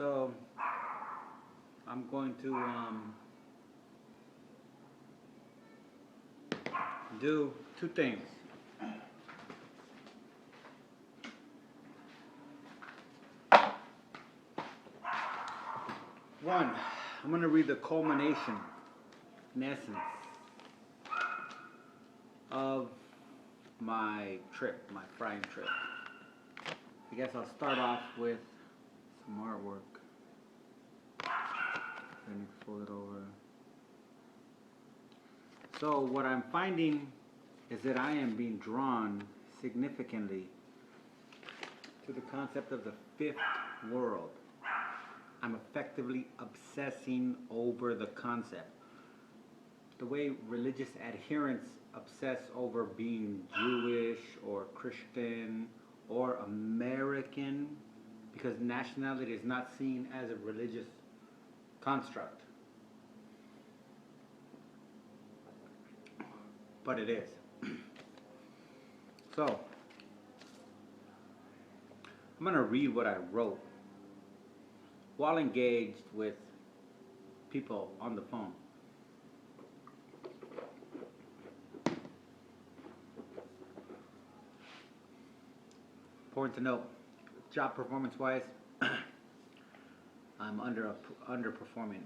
So I'm going to do two things. One, I'm going to read the culmination, in essence, of my trip, my frying trip. I guess I'll start off with some artwork. Let me fold it over. So what I'm finding is that I am being drawn significantly to the concept of the fifth world. I'm effectively obsessing over the concept. The way religious adherents obsess over being Jewish or Christian or American, because nationality is not seen as a religious construct. But it is. So, I'm going to read what I wrote while engaged with people on the phone. Important to note, job performance-wise, I'm underperforming.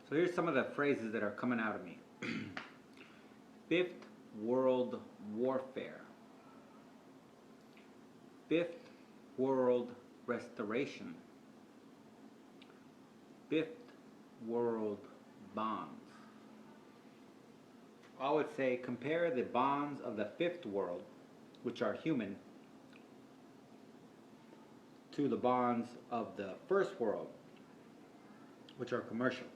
So here's some of the phrases that are coming out of me. Fifth World Warfare. Fifth World Restoration. Fifth World Bonds. I would say compare the bonds of the fifth world, which are human, to the bonds of the first world, which are commercial.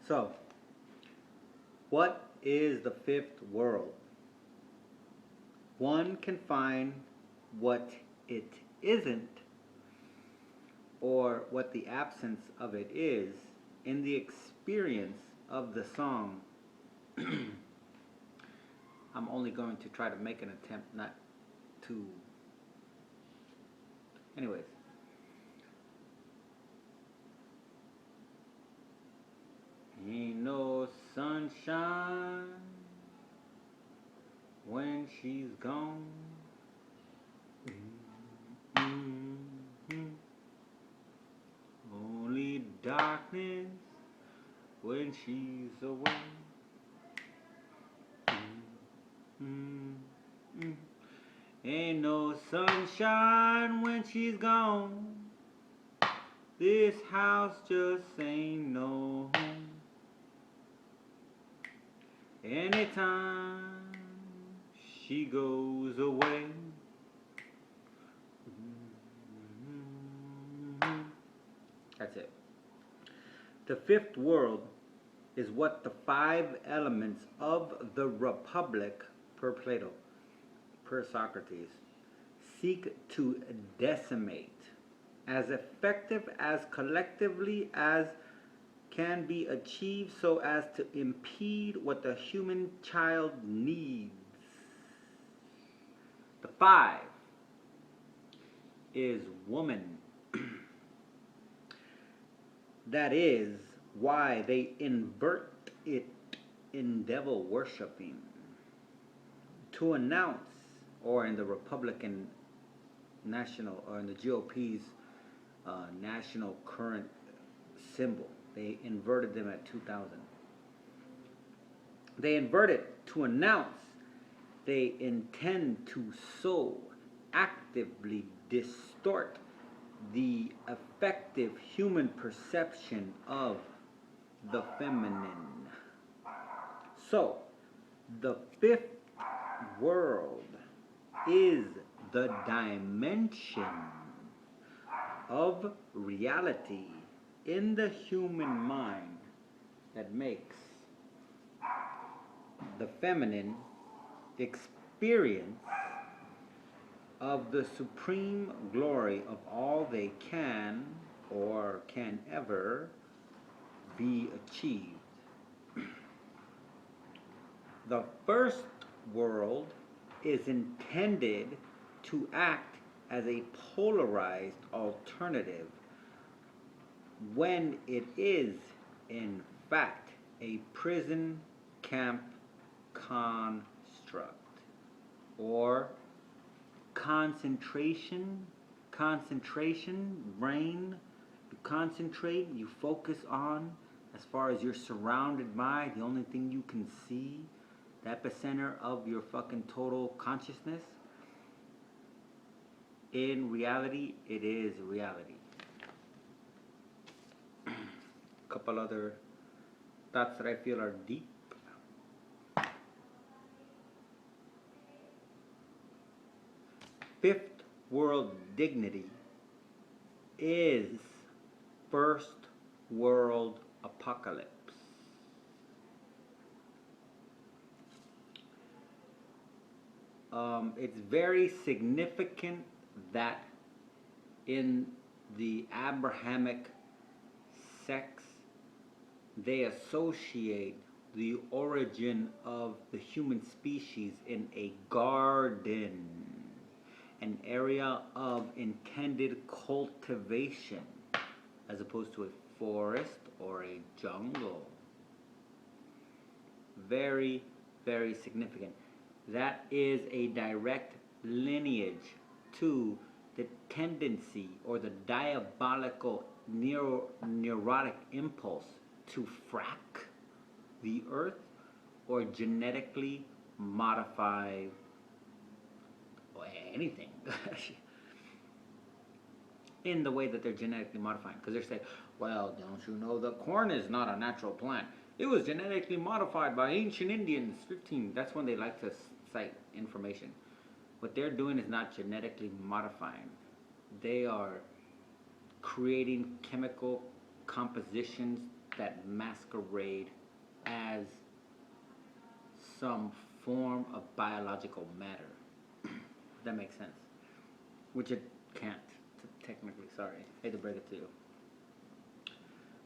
So, what is the fifth world? One can find what it isn't, or what the absence of it is, in the experience of the song. I'm only going to try to make an attempt not to. Anyways. Ain't no sunshine when she's gone. Mm-hmm. Only darkness when she's away. Mm-hmm. Ain't no sunshine when she's gone. This house just ain't no home. Anytime she goes away. That's it. The fifth world is what the five elements of the Republic, per Plato, per Socrates, seek to decimate as effective as collectively as can be achieved, so as to impede what the human child needs. The five is woman. That is why they invert it in devil worshipping, to announce, or in the Republican national, or in the GOP's national current symbol. They inverted them at 2000. They inverted to announce they intend to so actively distort the effective human perception of the feminine. So, the fifth world is the dimension of reality in the human mind that makes the feminine experience of the supreme glory of all they can or can ever be achieved. The first world is intended to act as a polarized alternative when it is, in fact, a prison camp construct or concentration, brain, you concentrate, you focus on, as far as you're surrounded by, the only thing you can see, the epicenter of your fucking total consciousness. In reality, it is reality. A couple other thoughts that I feel are deep. Fifth world dignity is first world apocalypse. It's very significant that in the Abrahamic sects, they associate the origin of the human species in a garden, an area of intended cultivation, as opposed to a forest or a jungle. Very, very significant. That is a direct lineage to the tendency or the diabolical neurotic impulse to frack the earth or genetically modify anything in the way that they're genetically modifying. Because they're saying, well, don't you know the corn is not a natural plant? It was genetically modified by ancient Indians. 15. That's when they like to cite information. What they're doing is not genetically modifying. They are creating chemical compositions that masquerade as some form of biological matter. If that makes sense. Which it can't, technically. Sorry. Hate to break it to you.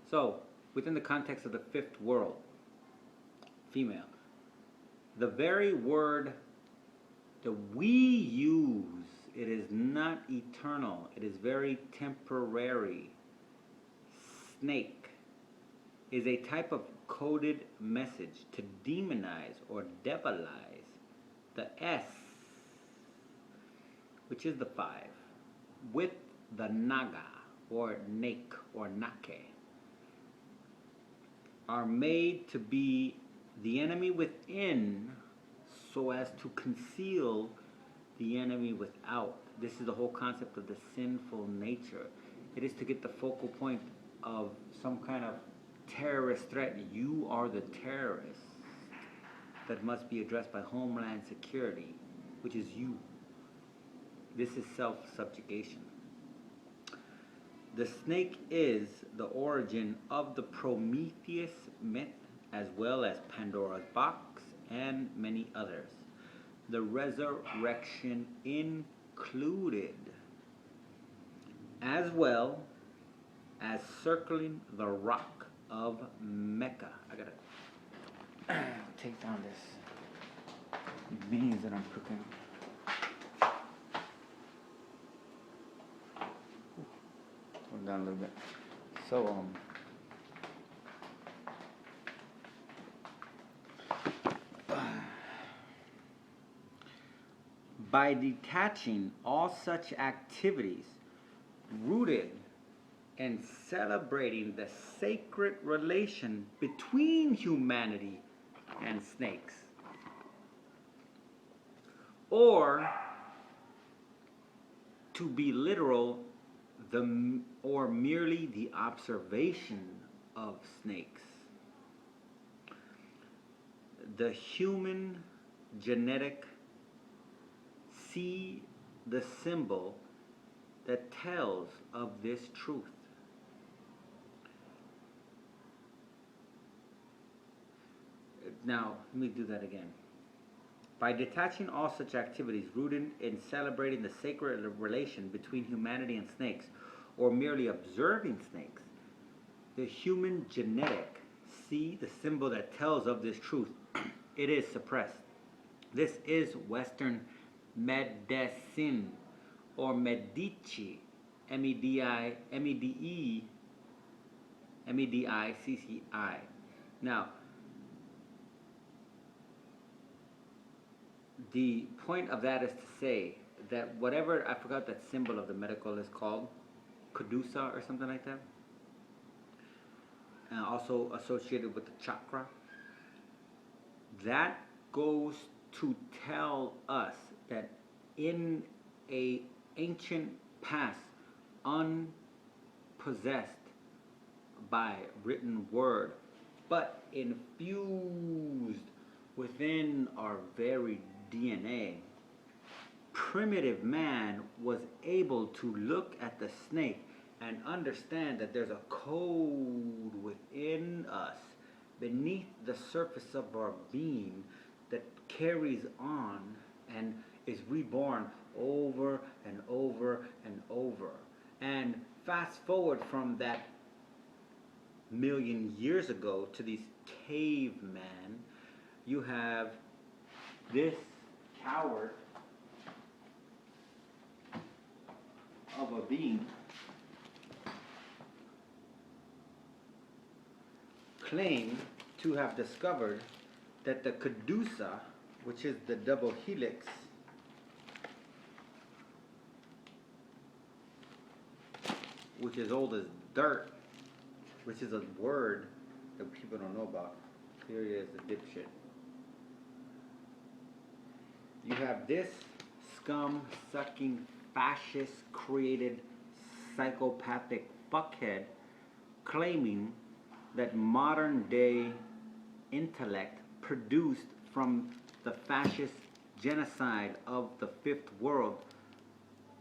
So, within the context of the fifth world, female, the very word that we use, it is not eternal. It is very temporary. Snake is a type of coded message to demonize or devilize the S, which is the 5, with the Naga or Nake or Nake, are made to be the enemy within so as to conceal the enemy without. This is the whole concept of the sinful nature. It is to get the focal point of some kind of terrorist threat. You are the terrorist that must be addressed by Homeland Security, which is you. This is self-subjugation. The snake is the origin of the Prometheus myth, as well as Pandora's box and many others. The resurrection included, as well as circling the rock of Mecca. I gotta take down this beans that I'm cooking. Hold down a little bit. So, by detaching all such activities rooted in celebrating the sacred relation between humanity and snakes, or to be literal, or merely the observation of snakes, the human genetic see the symbol that tells of this truth. Now, let me do that again. By detaching all such activities rooted in celebrating the sacred relation between humanity and snakes, or merely observing snakes, the human genetic see the symbol that tells of this truth. It is suppressed. This is Western medicine, or Medici, Medicci. Now, the point of that is to say that whatever, I forgot that symbol of the medical is called, cadusa or something like that, and also associated with the chakra, that goes to tell us that in a ancient past, unpossessed by written word, but infused within our very DNA, primitive man was able to look at the snake and understand that there's a code within us, beneath the surface of our being, that carries on and is reborn over and over and over. And fast forward from that million years ago to these cavemen, you have this coward of a being claim to have discovered that the cadusa, which is the double helix, which is old as dirt, which is a word that people don't know about. Here he is, the dipshit. You have this scum-sucking, fascist-created, psychopathic fuckhead claiming that modern-day intellect produced from the fascist genocide of the Fifth World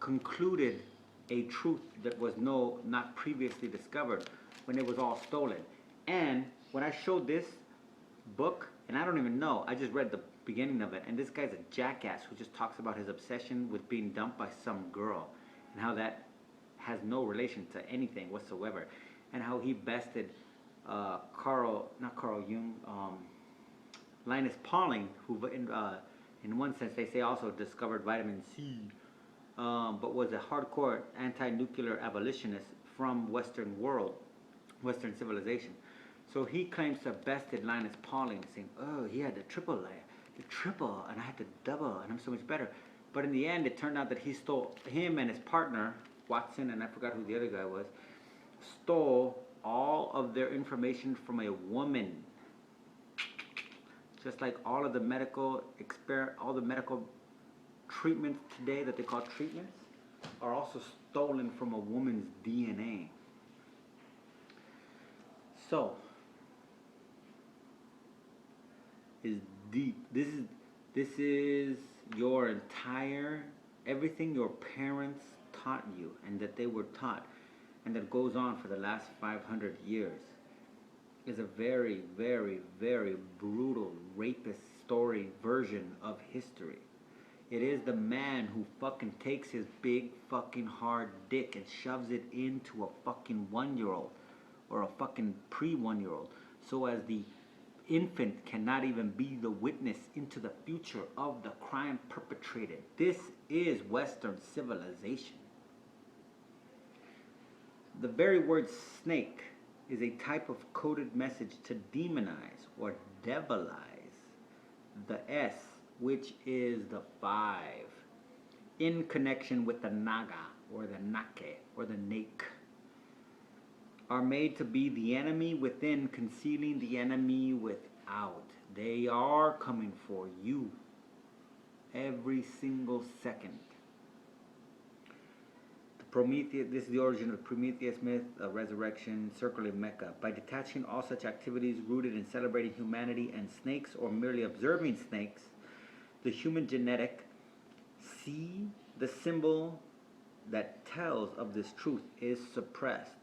concluded a truth that was not previously discovered when it was all stolen. And when I showed this book, and I don't even know, I just read the beginning of it, and this guy's a jackass who just talks about his obsession with being dumped by some girl and how that has no relation to anything whatsoever, and how he bested Linus Pauling, who in one sense they say also discovered vitamin C, but was a hardcore anti-nuclear abolitionist from Western civilization. So he claims to have bested Linus Pauling, saying, oh, he had the triple, and I had the double, and I'm so much better. But in the end, it turned out that he stole, him and his partner, Watson, and I forgot who the other guy was, stole all of their information from a woman. Just like all of the medical treatments today that they call treatments are also stolen from a woman's DNA. So, is deep. This is your entire, everything your parents taught you and that they were taught and that goes on for the last 500 years is a very, very, very brutal rapist story version of history. It is the man who fucking takes his big fucking hard dick and shoves it into a fucking 1-year-old or a fucking pre-1-year-old, so as the infant cannot even be the witness into the future of the crime perpetrated. This is Western civilization. The very word snake is a type of coded message to demonize or devilize the S, which is the 5, in connection with the naga or the nake or the nake, are made to be the enemy within, concealing the enemy without. They are coming for you every single second. Prometheus, this is the origin of the Prometheus myth, resurrection, circling Mecca. By detaching all such activities rooted in celebrating humanity and snakes, or merely observing snakes, the human genetic see the symbol that tells of this truth is suppressed.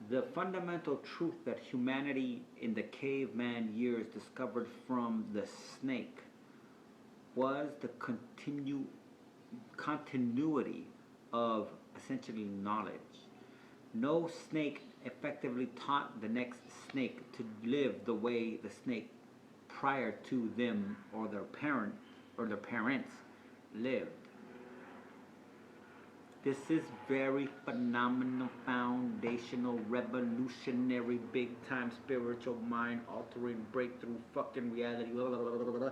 The fundamental truth that humanity in the caveman years discovered from the snake was the continuity of essentially knowledge. No snake effectively taught the next snake to live the way the snake prior to them or their parent or their parents lived. This is very phenomenal, foundational, revolutionary, big time spiritual, mind altering, breakthrough, fucking reality, blah, blah, blah, blah, blah.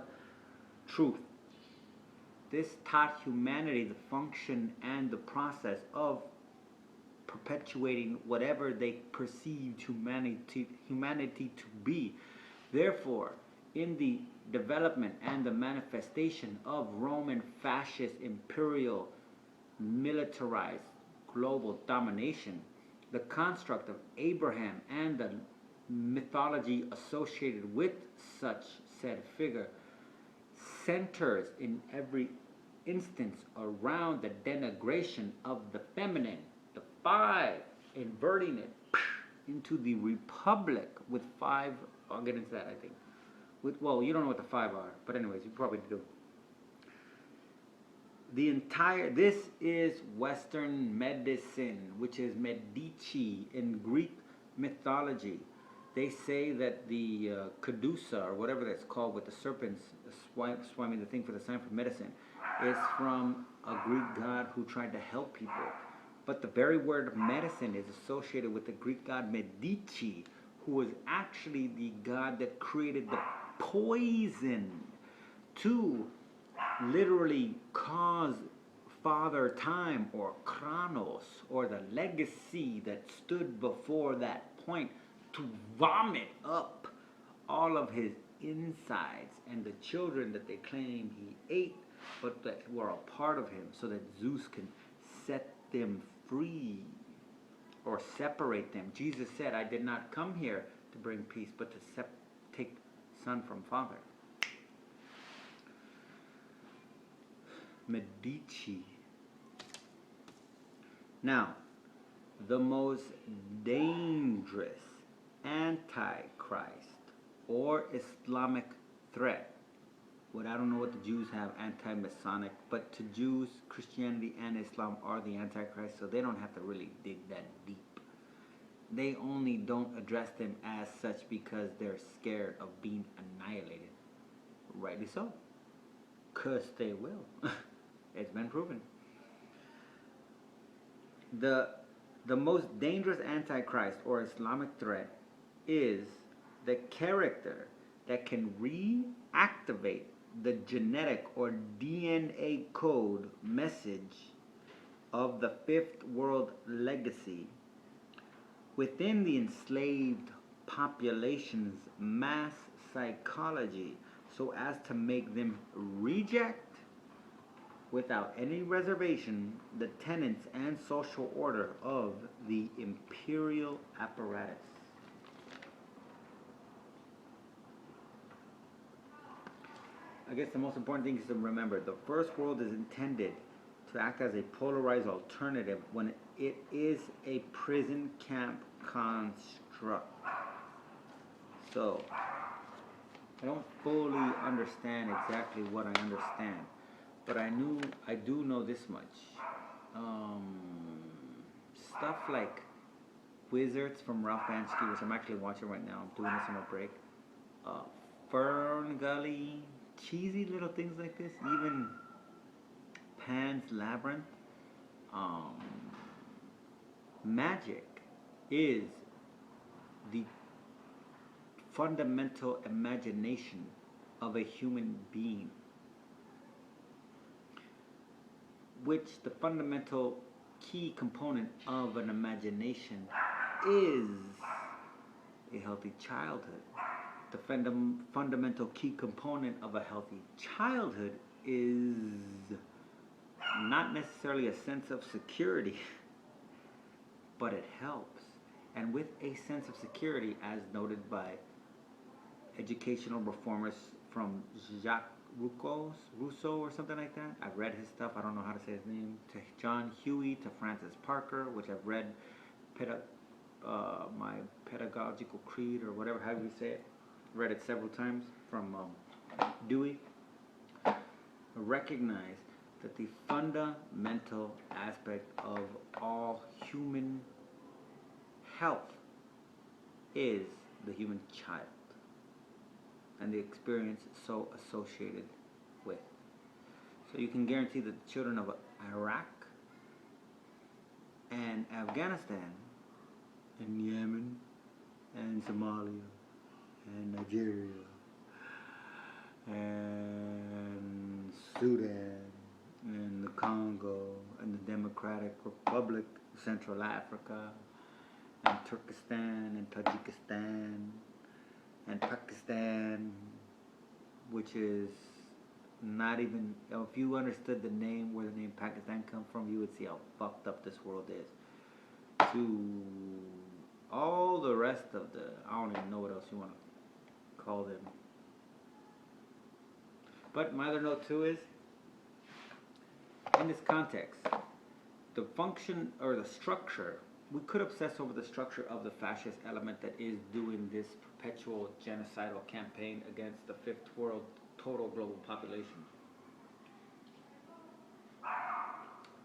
Truth. This taught humanity the function and the process of perpetuating whatever they perceived humanity to be. Therefore, in the development and the manifestation of Roman fascist imperial militarized global domination, the construct of Abraham and the mythology associated with such said figure centers in every instance around the denigration of the feminine, the five, inverting it into the republic with five. I'll get into that, I think. Well, you don't know what the five are, but anyways, you probably do. This is Western medicine, which is Medici in Greek mythology. They say that the Cadusa, or whatever that's called, with the serpents swimming the thing for the sign for medicine, is from a Greek god who tried to help people. But the very word medicine is associated with the Greek god Medici, who was actually the god that created the poison to literally cause Father Time, or Kronos, or the legacy that stood before that point, to vomit up all of his insides and the children that they claim he ate, but that were a part of him, so that Zeus can set them free or separate them. Jesus said, I did not come here to bring peace, but to take son from father. Medici. Now, the most dangerous Antichrist or Islamic threat. What I don't know what the Jews have anti-Masonic, but to Jews, Christianity and Islam are the Antichrist, so they don't have to really dig that deep. They only don't address them as such because they're scared of being annihilated. Rightly so. 'Cause they will. It's been proven. The most dangerous Antichrist or Islamic threat is the character that can reactivate the genetic or DNA code message of the fifth world legacy within the enslaved population's mass psychology, so as to make them reject without any reservation the tenets and social order of the imperial apparatus. I guess the most important thing is to remember the first world is intended to act as a polarized alternative when it is a prison camp construct. So, I don't fully understand exactly what I understand, but I do know this much. Stuff like Wizards from Ralph Bansky, which I'm actually watching right now. I'm doing a summer break. Fern Gully, cheesy little things like this. Even Pan's Labyrinth. Magic is the fundamental imagination of a human being, which the fundamental key component of an imagination is a healthy childhood. The fundamental key component of a healthy childhood is not necessarily a sense of security, but it helps. And with a sense of security, as noted by educational reformers from Jacques Rousseau or something like that. I've read his stuff. I don't know how to say his name. To John Huey, to Francis Parker, which I've read my pedagogical creed or whatever, how you say it. Read it several times from Dewey. Recognize that the fundamental aspect of all human health is the human child and the experience so associated with. So you can guarantee that the children of Iraq and Afghanistan, and Yemen, and Somalia, and Nigeria, and Sudan, and the Congo, and the Democratic Republic of Central Africa, and Turkestan, and Tajikistan, and Pakistan, which is not even, if you understood the name, where the name Pakistan come from, you would see how fucked up this world is. To all the rest of the, I don't even know what else you want to call them. But my other note too is, in this context, the function or the structure, we could obsess over the structure of the fascist element that is doing this perpetual genocidal campaign against the fifth world total global population.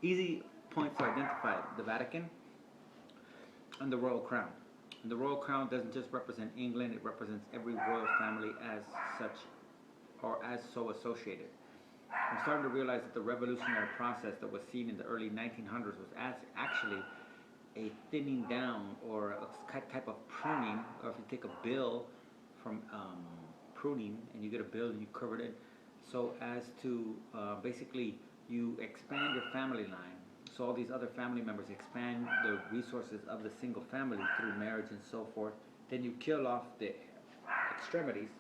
Easy points to identify: the Vatican and the royal crown. And the royal crown doesn't just represent England, it represents every royal family as such, or as so associated. I'm starting to realize that the revolutionary process that was seen in the early 1900s was actually a thinning down, or a type of pruning. Or if you take a bill from pruning and you get a bill and you cover it in, so as to basically you expand your family line, so all these other family members expand the resources of the single family through marriage and so forth. Then you kill off the extremities,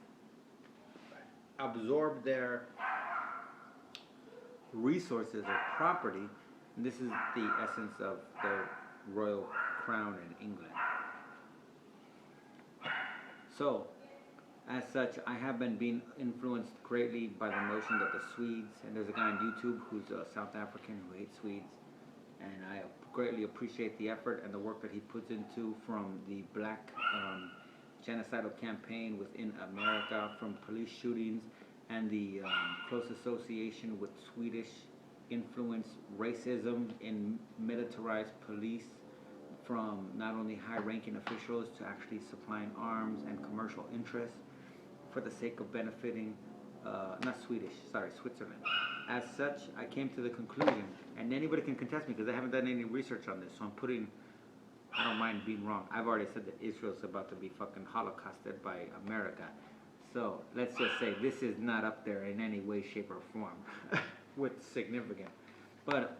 absorb their resources or property, and this is the essence of the royal crown in England. So, as such, I have been being influenced greatly by the notion that the Swedes, and there's a guy on YouTube who's a South African who hates Swedes, and I greatly appreciate the effort and the work that he puts into, from the black genocidal campaign within America, from police shootings, and the close association with Swedish influence racism in militarized police, from not only high-ranking officials to actually supplying arms and commercial interests for the sake of benefiting, Switzerland. As such, I came to the conclusion, and anybody can contest me because I haven't done any research on this, so I don't mind being wrong. I've already said that Israel's about to be fucking holocausted by America. So let's just say this is not up there in any way, shape, or form with significance. But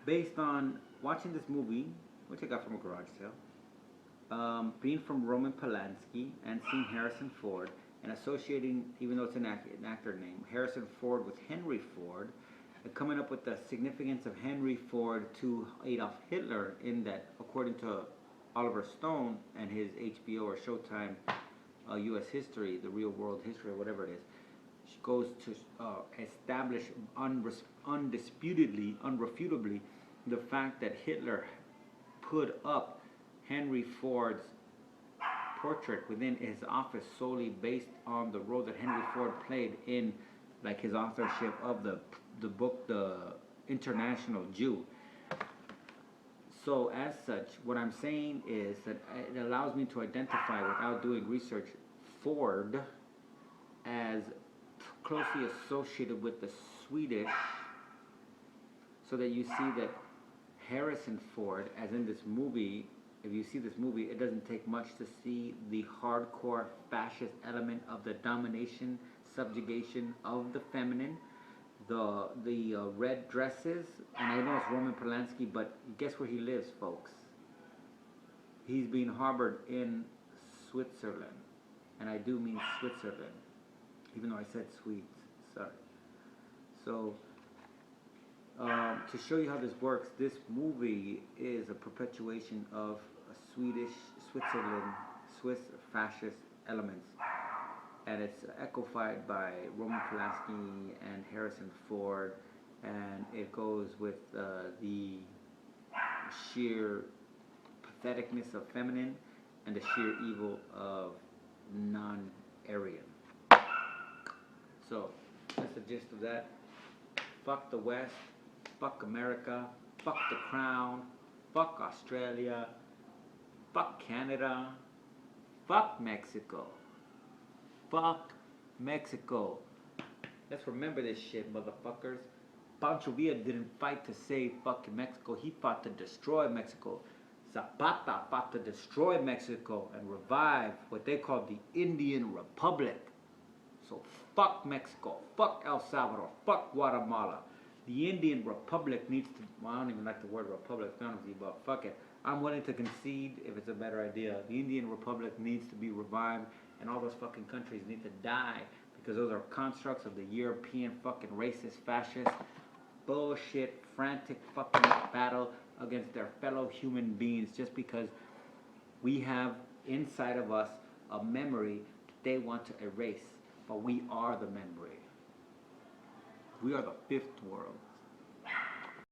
based on watching this movie, which I got from a garage sale, being from Roman Polanski and seeing Harrison Ford, and associating, even though it's an actor name, Harrison Ford with Henry Ford, and coming up with the significance of Henry Ford to Adolf Hitler, in that, according to Oliver Stone and his HBO or Showtime U.S. history, the real world history, or whatever it is, goes to establish undisputedly, unrefutably, the fact that Hitler put up Henry Ford's portrait within his office solely based on the role that Henry Ford played in, like, his authorship of the book, The International Jew. So as such, what I'm saying is that it allows me to identify, without doing research, Ford as closely associated with the Swedish, so that you see that Harrison Ford, as in this movie, if you see this movie, it doesn't take much to see the hardcore fascist element of the domination, subjugation of the feminine, the red dresses, and I know it's Roman Polanski, but guess where he lives, folks? He's being harbored in Switzerland, and I do mean Switzerland, even though I said Swedes, sorry. So, to show you how this works, this movie is a perpetuation of a Swiss fascist elements, and it's echoed by Roman Polanski and Harrison Ford, and it goes with the sheer patheticness of feminine and the sheer evil of non-Aryan. So, that's the gist of that. Fuck the West, fuck America, fuck the Crown, fuck Australia, fuck Canada, fuck Mexico. Fuck Mexico. Let's remember this shit, motherfuckers. Pancho Villa didn't fight to save fucking Mexico. He fought to destroy Mexico. Zapata fought to destroy Mexico and revive what they called the Indian Republic. So fuck Mexico, fuck El Salvador, fuck Guatemala. The Indian Republic needs to, well, I don't even like the word republic, to be honest with you, but fuck it. I'm willing to concede if it's a better idea. The Indian Republic needs to be revived, and all those fucking countries need to die, because those are constructs of the European fucking racist, fascist, bullshit, frantic fucking battle against their fellow human beings, just because we have inside of us a memory that they want to erase. But we are the memory. We are the fifth world.